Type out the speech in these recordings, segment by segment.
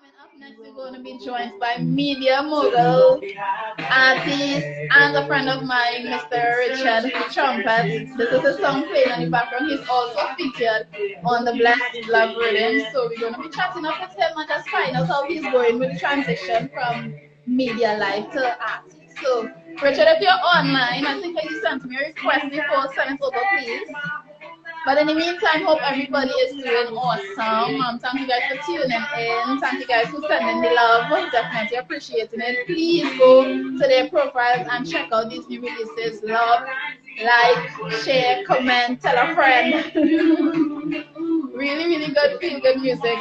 Up next, we're going to be joined by media mogul, artist, and a friend of mine, Mr. Richard Trumpet. This is a song playing in the background. He's also featured on the Blessed Love Rhythm. So we're going to be chatting up with him and just find out how he's going with the transition from media life to artist. So, Richard, if you're online, I think you sent me a request before, send it over, please. But in the meantime, hope everybody is doing awesome. Thank you guys for tuning in. Thank you guys for sending the love. Definitely appreciating it. Please go to their profiles and check out these new releases. Love, like, share, comment, tell a friend. Really, really good, feel good music.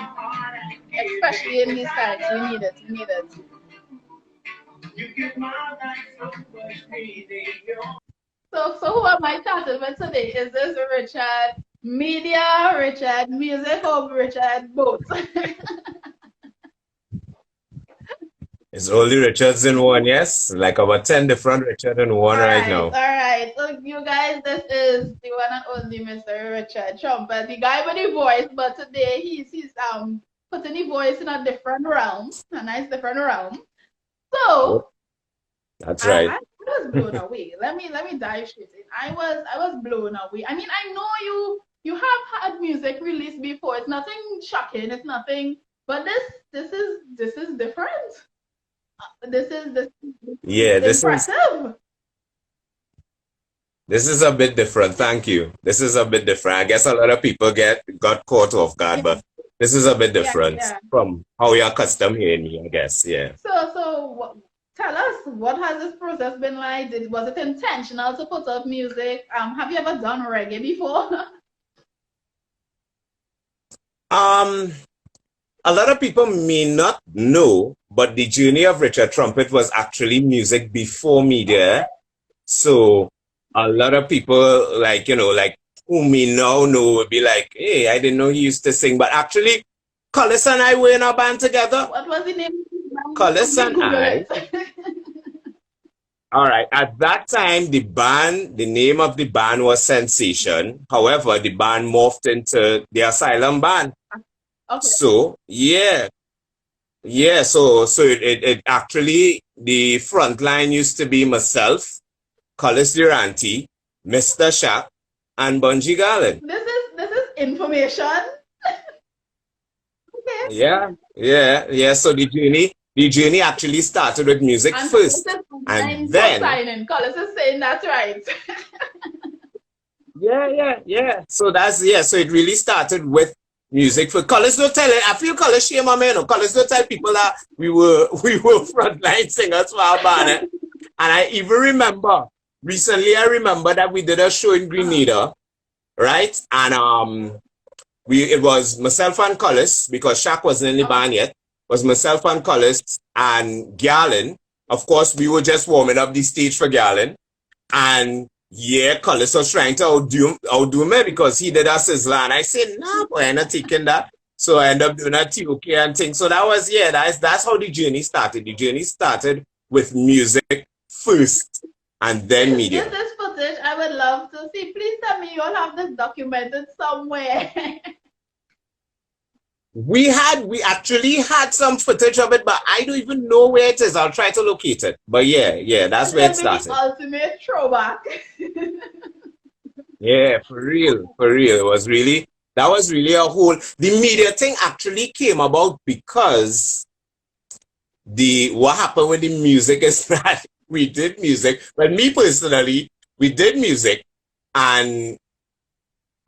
Especially in these times. We need it. We need it. So who am I chatting with today? Is this Richard Media, Richard Music, or Richard both? It's only Richards in one, yes? Like about 10 different Richards in one right now. All right. So you guys, this is the one and only Mr. Richard Trumpet, the guy with the voice, but today he's putting the voice in a different realm, a nice different realm. So that's right. I was blown away. Let me dive straight in. I was blown away. I mean, I know you have had music released before. It's nothing shocking. It's nothing. But this is different. This is impressive. This is a bit different. Thank you. This is a bit different. I guess a lot of people got caught off guard, but this is a bit different from how you're accustomed hearing me, I guess. Yeah. So tell us, what has this process been like? Was it intentional to put up music? Have you ever done reggae before? A lot of people may not know, but the journey of Richard Trumpet was actually music before media. So a lot of people, like, who may now know would be like, hey, I didn't know he used to sing. But actually, Collis and I were in a band together. What was the name? Collis and I. All right. At that time, the name of the band was Sensation. However, the band morphed into the Asylum Band. Okay. So, yeah. So it actually, the front line used to be myself, Collis Durante, Mr. Shaq, and Bungie Garland. This is information. Okay. Yeah. So the journey actually started with music first. And then Collis is saying that's right. Yeah. So so it really started with music. For Collis, don't tell it. I feel Collis shame on me. No, Collis don't tell people that we were frontline singers for our band. And I even remember recently. I remember that we did a show in Grenada, right? And it was myself and Collis, because Shaq wasn't in the band yet. It was myself and Collis and Garland. Of course, we were just warming up the stage for Garland. And yeah, Collis was trying to outdo me because he did a sizzler. And I said, nah, boy, I'm not taking that. So I ended up doing a TOK and things. So that was, that's how the journey started. The journey started with music first and then media. This footage I would love to see. Please tell me you'll have this documented somewhere. We actually had some footage of it, but I don't even know where it is. I'll try to locate it. But yeah, that's where it started. The ultimate throwback. Yeah, for real. That was really a whole, the media thing actually came about because what happened with the music is that we did music. But me personally, we did music and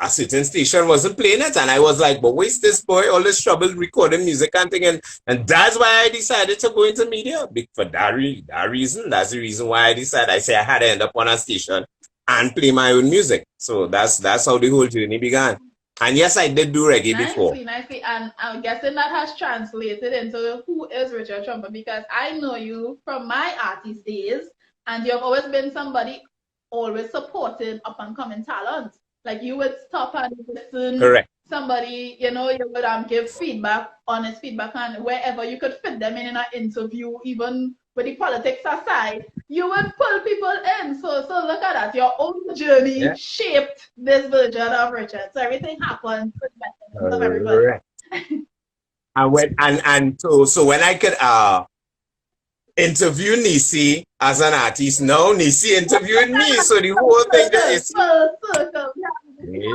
a certain station wasn't playing it, and I was like, but where's this boy, all this trouble recording music and thing, and that's why I decided to go into media. For that reason, that's the reason why I decided. I say I had to end up on a station and play my own music. So that's how the whole journey began. And yes, I did do reggae before. Nicely. And I'm guessing that has translated into who is Richard Trumpet, because I know you from my artist days, and you've always been somebody always supporting up and coming talent. Like you would stop and listen. Correct. Somebody, you would give feedback, honest feedback, and wherever you could fit them in an interview, even with the politics aside, you would pull people in. So look at that. Your own journey shaped this version of Richard. So everything happened for the betterment of everybody. So when I could interview Neicy as an artist, now Neicy interviewing me. So the whole thing that is Full circle.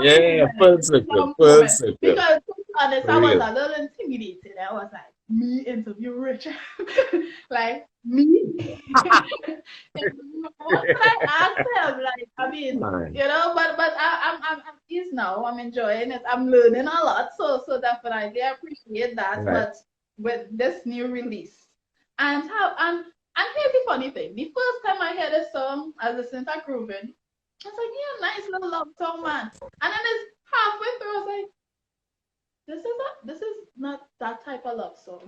yeah, full circle, full Moment. circle. Because to be honest, For I was real. a little intimidated. I was like, me interview Richard. Like me. What could I ask him? Like, I mean, Man. but I'm pleased now. I'm enjoying it. I'm learning a lot. So definitely I appreciate that. Right. But with this new release. And here's the funny thing. The first time I heard a song as a Santa grooving, I was like, yeah, nice little love song, man. And then it's halfway through, I was like, this is not that type of love song.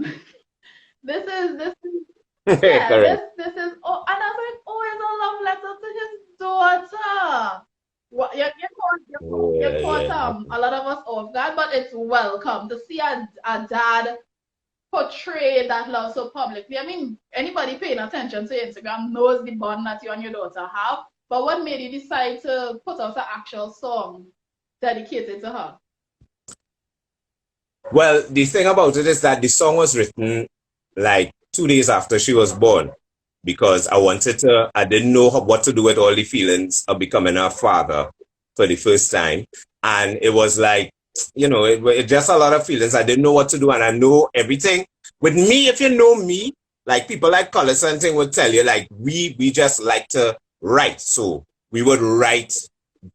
this is yeah, Correct. this is and I was like, oh, it's a love letter to his daughter. What you caught Yeah, a lot of us off guard, but it's welcome to see a dad portray that love so publicly. I mean, anybody paying attention to Instagram knows the bond that you and your daughter have. But what made you decide to put out an actual song dedicated to her? Well, the thing about it is that the song was written like 2 days after she was born because I didn't know what to do with all the feelings of becoming a father for the first time. And it was like, it just a lot of feelings. I didn't know what to do. And I know everything. With me, if you know me, like people like Collis and thing would tell you, like we just like to write. So we would write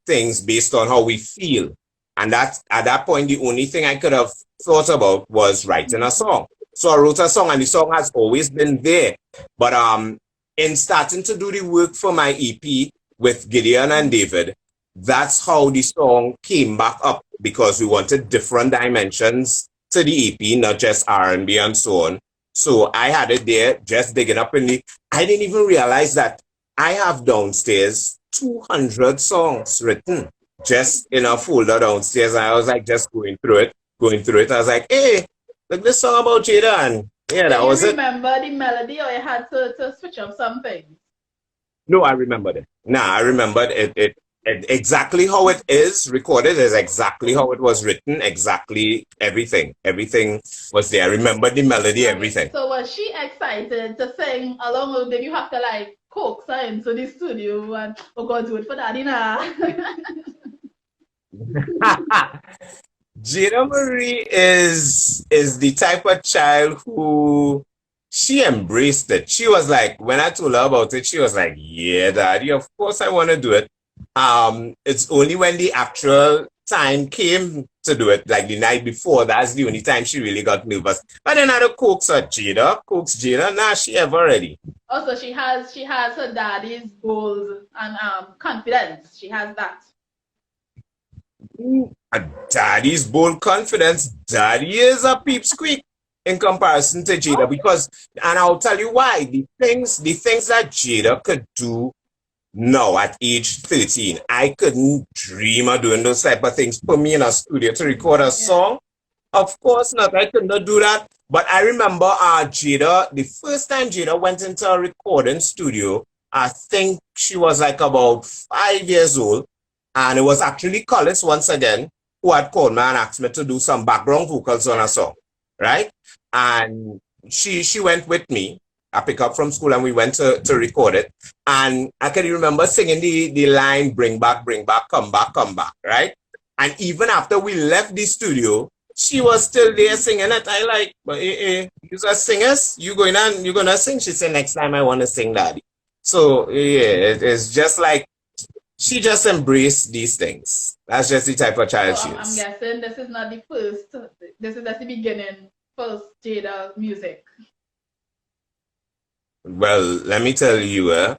things based on how we feel. And that at that point, the only thing I could have thought about was writing a song. So I wrote a song, and the song has always been there. But in starting to do the work for my EP with Gideon and David, that's how the song came back up because we wanted different dimensions to the EP, not just R&B and so on. So I had it there, just digging up in the. I didn't even realize that I have downstairs 200 songs written just in a folder downstairs. And I was like, just going through it. I was like, hey, look, this song about Jada. And yeah, that was it. Do you remember the melody or you had to switch up something? No, I remembered it. I remembered it exactly how it is recorded is exactly how it was written, exactly everything. Everything was there. I remembered the melody, everything. So was she excited to sing along with, did you have to like coax her into the studio and oh God, do it for daddy now? Jada Marie is the type of child who she embraced it. She was like, when I told her about it, she was like, yeah, daddy, of course I want to do it. It's only when the actual time came to do it, like the night before, that's the only time she really got nervous. But then I had to coax Jada, nah, she ever ready. Also, she has her daddy's goals and confidence. She has that. A daddy's bold confidence. Daddy is a peep squeak in comparison to Jada because, and I'll tell you why. The things that Jada could do now at age 13, I couldn't dream of doing those type of things. Put me in a studio to record a song. Of course not. I could not do that. But I remember Jada, the first time Jada went into a recording studio, I think she was like about 5 years old. And it was actually Collis once again who had called me and asked me to do some background vocals on a song, right? And she went with me. I picked up from school and we went to record it. And I can remember singing the line, bring back, come back, right? And even after we left the studio, she was still there singing it. I like, but you are singers, you're gonna sing. She said, next time I want to sing, daddy. So yeah, it's just like, she just embraced these things. That's just the type of child she is. I'm guessing this is not the first. This is just the beginning. First Jada music. Well, let me tell you,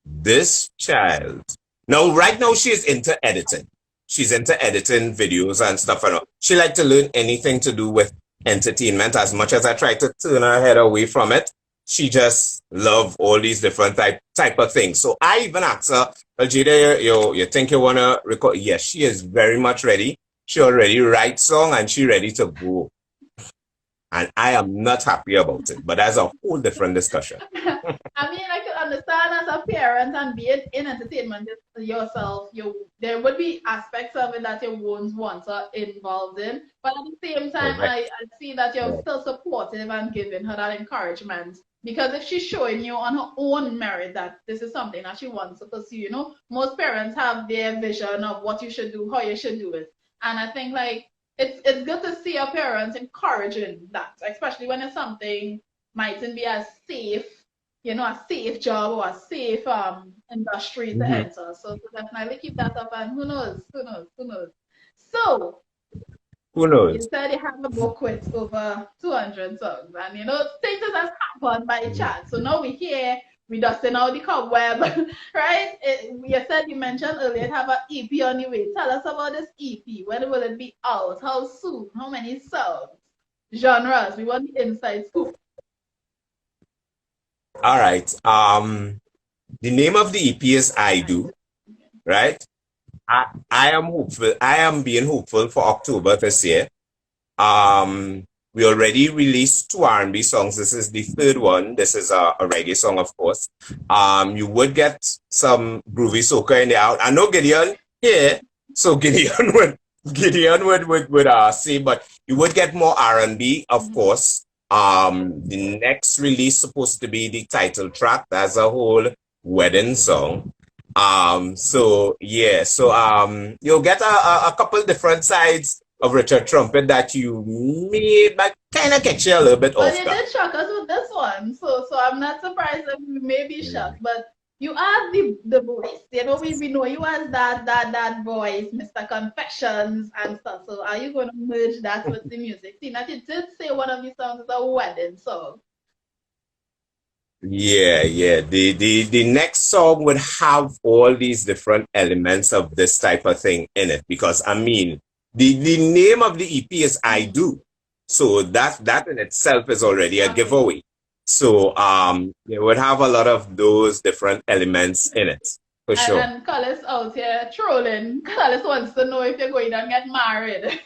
this child. Now, right now, she's into editing. She's into editing videos and stuff. And she like to learn anything to do with entertainment. As much as I try to turn her head away from it, she just love all these different type of things. So I even asked her, well, Jada, you think you want to record? Yes, she is very much ready. She already writes song and she ready to go. And I am not happy about it. But that's a whole different discussion. I mean, I can understand as a parent and being in entertainment yourself, there would be aspects of it that you won't want to involved in. But at the same time, Correct. I see that you're still supportive and giving her that encouragement. Because if she's showing you on her own merit that this is something that she wants to pursue, most parents have their vision of what you should do, how you should do it. And I think like it's good to see a parent encouraging that, especially when it's something mightn't be as safe, a safe job or a safe industry to Mhm. enter. So definitely keep that up, and who knows. So Who you knows? said you have a book with over 200 songs, and things has happened by chance. So now we here, we dusting out the cobweb, right? You mentioned earlier you have an EP on the way. Tell us about this EP. When will it be out? How soon? How many songs? Genres. We want the inside scoop. All right. The name of the EP is I Do, right? I am hopeful. I am being hopeful for October this year. Um, we already released two R&B songs. This is the third one. This is a reggae song, of course. You would get some groovy soca in there. I know Gideon here, so Gideon would say, but you would get more R&B, of course. The next release supposed to be the title track. That's a whole wedding song. So yeah, so you'll get a couple different sides of Richard Trumpet that you may but kind of catch you a little bit But off you guard. did shock us with this one, so I'm not surprised that we may be shocked. But you are the voice, we know you as that voice, Mr. Confessions and stuff. So are you going to merge that with the music? See, that you did say one of these songs is a wedding song. Yeah. The next song would have all these different elements of this type of thing in it because I mean the name of the EP is I Do. So that in itself is already a Okay. giveaway. So it would have a lot of those different elements in it for sure. And Carlos out here trolling. Carlos wants to know if you're going to get married.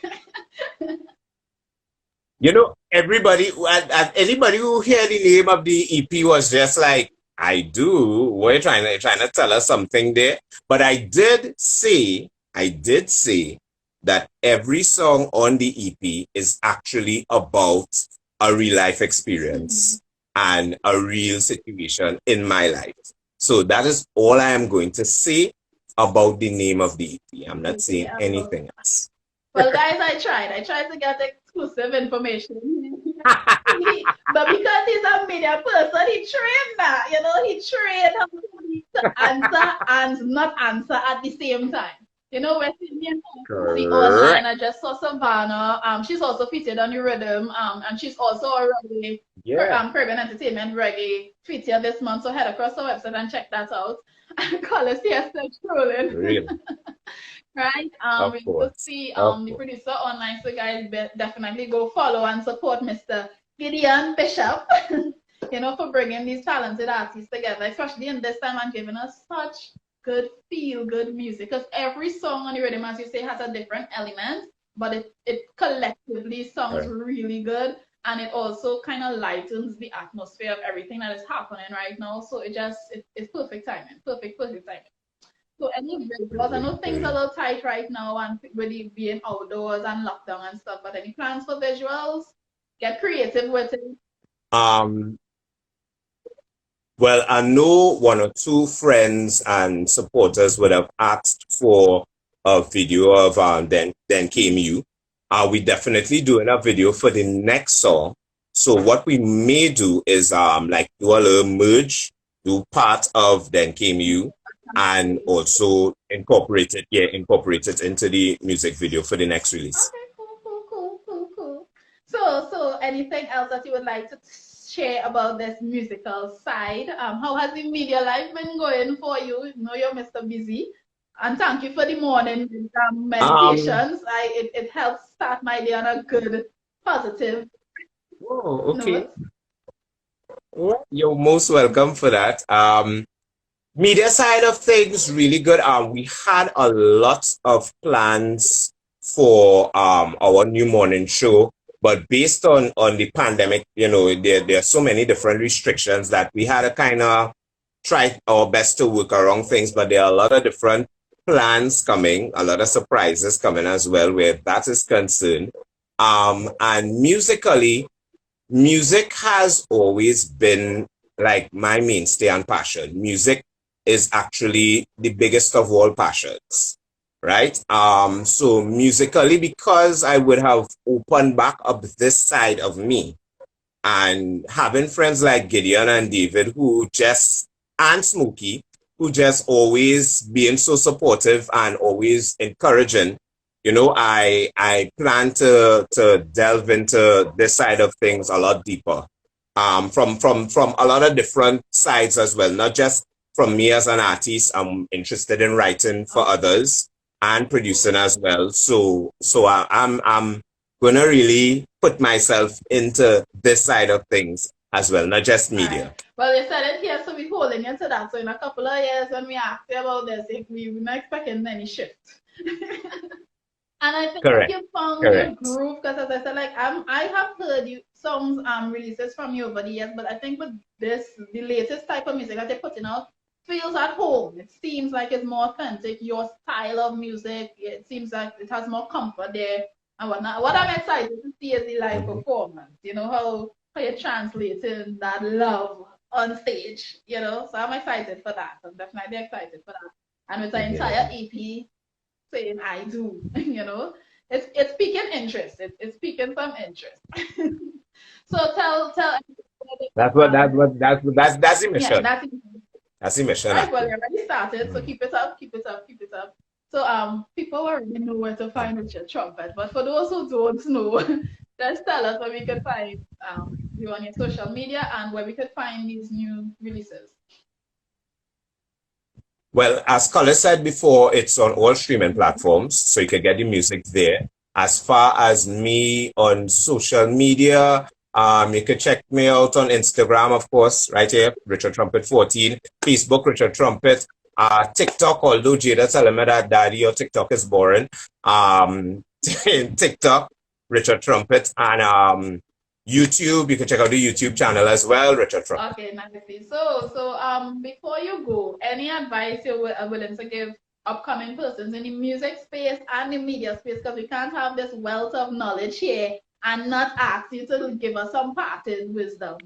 You know, anybody who heard the name of the EP was just like, I do. We're trying to tell us something there. But I did say that every song on the EP is actually about a real life experience and a real situation in my life. So that is all I am going to say about the name of the EP. I'm not Okay, saying anything else. well, guys, I tried to get exclusive information. But because he's a media person, he trained that. He trained how to answer and not answer at the same time. We're seeing see online. Correct. I just saw Savannah. She's also featured on the rhythm. And she's also a reggae, Yeah. Caribbean Entertainment reggae feature this month. So head across the website and check that out. And call us here, search trolling. Really. Right? Of We need to course. see Of the course. producer online, so guys definitely go follow and support Mr. Gideon Bishop, for bringing these talented artists together, especially in this time and giving us such good feel good music. Because every song on the rhythm, as you say, has a different element, but it collectively sounds Correct. really good. And it also kind of lightens the atmosphere of everything that is happening right now. So it's perfect timing. Perfect timing. So any visuals, I know things are a little tight right now and with it being outdoors and lockdown and stuff, but any plans for visuals? Get creative with it. Um, well, I know one or two friends and supporters would have asked for a video of then came you. We definitely doing a video for the next song. So what we may do is like do a little merge, do part of then came you, and also incorporate it into the music video for the next release. Okay, cool. So anything else that you would like to share about this musical side? How has the media life been going for you? You're Mr. Busy. And thank you for the morning Um, meditations. It helps start my day on a good, positive oh, okay. note. Well, you're most welcome for that. Media side of things, really good. We had a lot of plans for our new morning show. But based on the pandemic, there are so many different restrictions that we had to kind of try our best to work around things. But there are a lot of different plans coming, a lot of surprises coming as well, where that is concerned. And musically, music has always been like my mainstay and passion. Music is actually the biggest of all passions, right? So musically, because I would have opened back up this side of me, and having friends like Gideon and David and Smokey, who just always being so supportive and always encouraging, I plan to delve into this side of things a lot deeper. From a lot of different sides as well, not just from me as an artist. I'm interested in writing for others and producing as well. So I'm gonna really put myself into this side of things as well, not just media. Right. Well, you said it here, so we're holding you to that. So in a couple of years, when we ask you about this, if we're not expecting any shift. And I think Correct. you found your Correct. groove because, as I said, like I have heard you songs releases from you over the years, but I think with this, the latest type of music that you're putting out feels at home. It seems like it's more authentic. Your style of music, it seems like it has more comfort there and whatnot. What I'm excited to see is the live performance. You know how you're translating that love on stage. So I'm excited for that. I'm definitely excited for that. And with the entire EP saying I do, it's piquing interest. It's piquing some interest. So tell That's the mission. yeah, That's the mission. right. Well, you already started, so keep it up, keep it up, keep it up. So people already know where to find Richard Trumpet, but for those who don't know, just tell us where we can find you on your social media and where we could find these new releases. Well, as Colin said before, it's on all streaming platforms, so you can get the music there. As far as me on social media, you can check me out on Instagram, of course, right here, Richard Trumpet 14, Facebook, Richard Trumpet, TikTok, although Jada telling me that daddy, your TikTok is boring. TikTok, Richard Trumpet, and YouTube, you can check out the YouTube channel as well, Richard Trumpet. Okay, nicely. So before you go, any advice you're willing to give upcoming persons in the music space and the media space? Because we can't have this wealth of knowledge here and not ask you to give us some parting wisdom.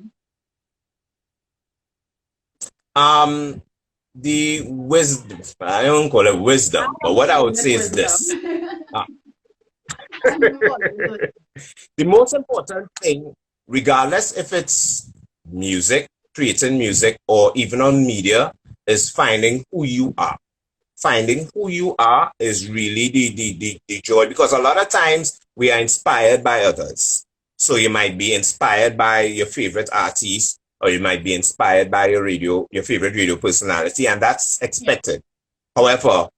The wisdom, I don't call it wisdom, but what I would say is this. The most important thing, regardless if it's music, creating music, or even on media, is finding who you are. Finding who you are is really the joy, because a lot of times we are inspired by others. So you might be inspired by your favorite artist, or you might be inspired by your favorite radio personality, and that's expected. Yeah. However,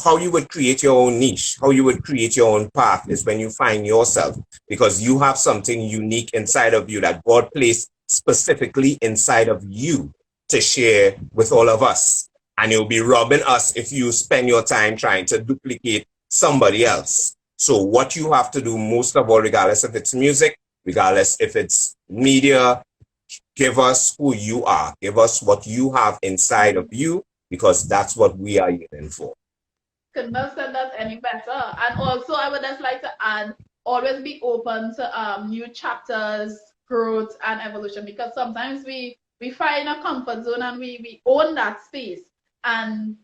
how you would create your own niche, how you would create your own path is when you find yourself, because you have something unique inside of you that God placed specifically inside of you to share with all of us. And you'll be robbing us if you spend your time trying to duplicate somebody else. So what you have to do most of all, regardless if it's music, regardless if it's media, give us who you are. Give us what you have inside of you, because that's what we are yearning for. Could not said that any better. And also, I would just like to add, always be open to new chapters, growth, and evolution, because sometimes we find a comfort zone and we own that space, and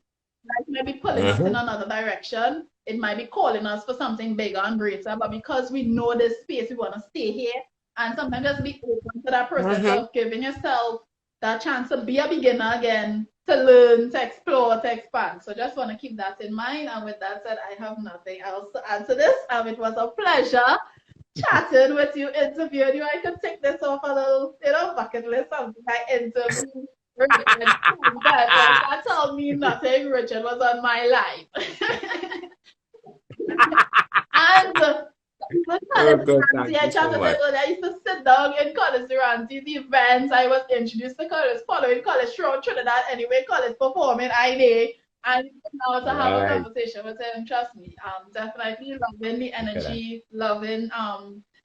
that might be pulling us in another direction. It might be calling us for something bigger and greater, but because we know this space, we want to stay here. And sometimes just be open to that process of giving yourself that chance to be a beginner again, to learn, to explore, to expand. So just want to keep that in mind. And with that said, I have nothing else to add to this. It was a pleasure chatting with you, interviewing you. I could take this off a little, bucket list, something I interviewed Richard. But that told me nothing. Richard was on my life. And I chatted with her. I used to sit down in College Durante, the events. I was introduced to College, following College throughout Trinidad anyway, College performing I day. And now to have a Right. conversation with him, trust me, definitely loving the Look at that. energy, loving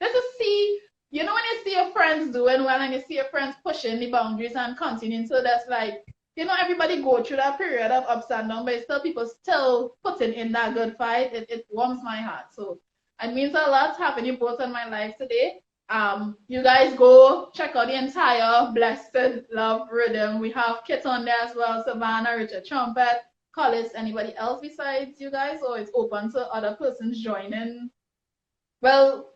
just to see, you know, when you see your friends doing well and you see your friends pushing the boundaries and continuing, so that's like, you know, everybody go through that period of ups and downs, but still people still putting in that good fight. It warms my heart. So it means a lot having you both in my life today. You guys go check out the entire Blessed Love Rhythm. We have Kit on there as well, Savannah, Richard Trumpet, Collis, anybody else besides you guys, or it's open to other persons joining? Well,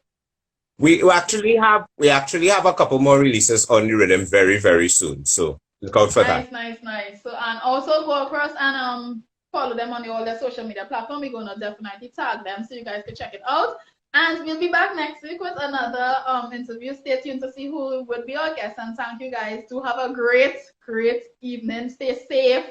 We actually have a couple more releases on the rhythm very, very soon. So look out for that. nice. So and also go across and follow them on all their social media platform. We're gonna definitely tag them so you guys can check it out. And we'll be back next week with another interview. Stay tuned to see who would be our guest. And thank you guys. Do have a great evening. Stay safe.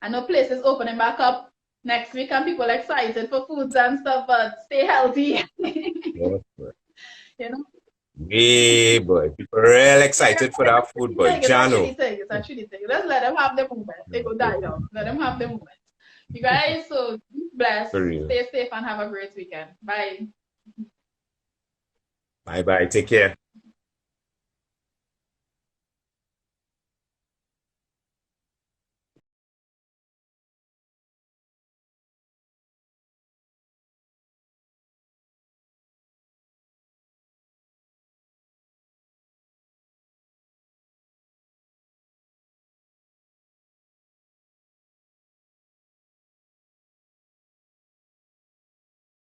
I know places opening back up next week and people excited for foods and stuff, but stay healthy. you know. Hey, boy. People are real excited for that food, boy. Jano. It's actually thing. Let's let them have the moment. They go die down. Let them have the moment. You guys, so be blessed. For real. Stay safe and have a great weekend. Bye. Bye bye. Take care.